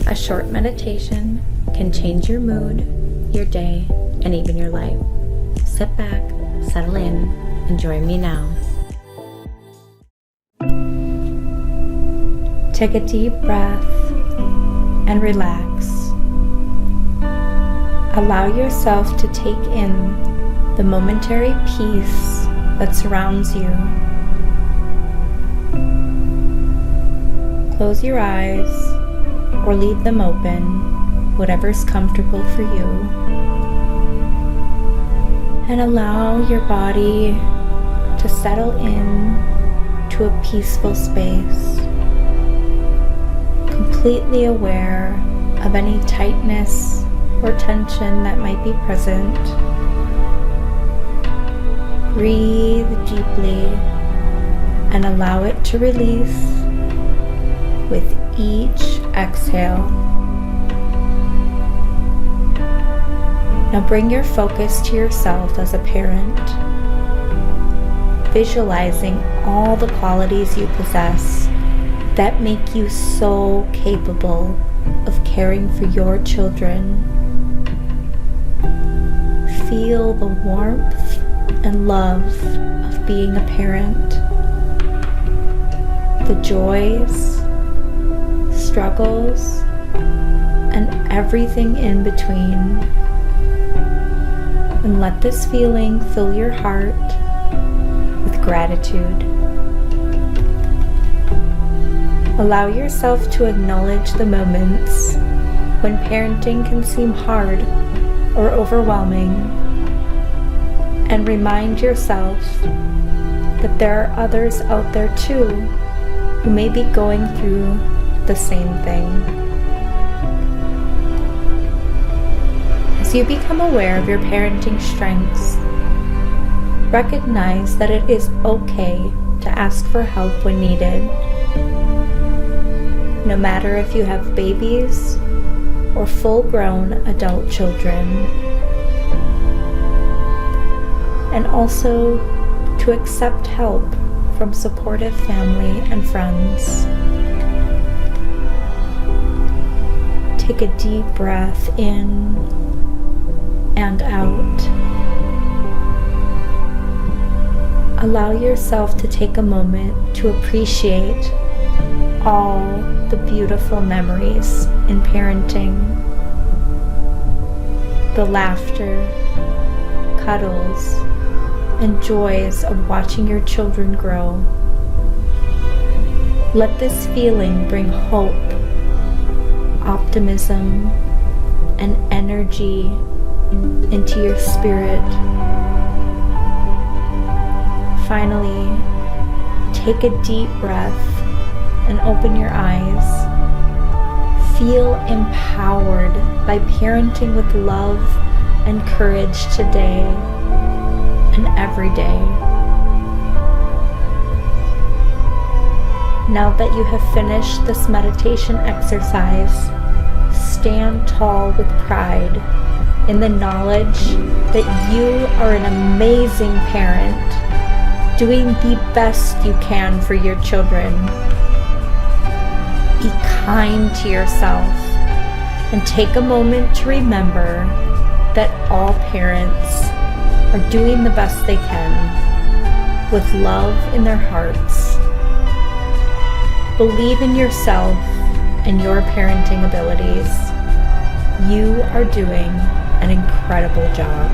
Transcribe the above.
A short meditation can change your mood, your day, and even your life. Sit back, settle in, and join me now. Take a deep breath and relax. Allow yourself to take in the momentary peace that surrounds you. Close your eyes or leave them open, whatever's comfortable for you. And allow your body to settle in to a peaceful space, completely aware of any tightness or tension that might be present. Breathe deeply and allow it to release with each exhale. Now bring your focus to yourself as a parent, visualizing all the qualities you possess that make you so capable of caring for your children. Feel the warmth and love of being a parent, the joys, struggles, and everything in between. And let this feeling fill your heart with gratitude. Allow yourself to acknowledge the moments when parenting can seem hard or overwhelming, and remind yourself that there are others out there too who may be going through the same thing. As you become aware of your parenting strengths, recognize that it is okay to ask for help when needed. No matter if you have babies or full-grown adult children. And also to accept help from supportive family and friends. Take a deep breath in and out. Allow yourself to take a moment to appreciate all the beautiful memories in parenting. The laughter, cuddles, and joys of watching your children grow. Let this feeling bring hope, optimism, and energy into your spirit. Finally, take a deep breath and open your eyes. Feel empowered by parenting with love and courage today and every day. Now that you have finished this meditation exercise, stand tall with pride in the knowledge that you are an amazing parent, doing the best you can for your children. Be kind to yourself and take a moment to remember that all parents are doing the best they can with love in their hearts. Believe in yourself and your parenting abilities. You are doing an incredible job.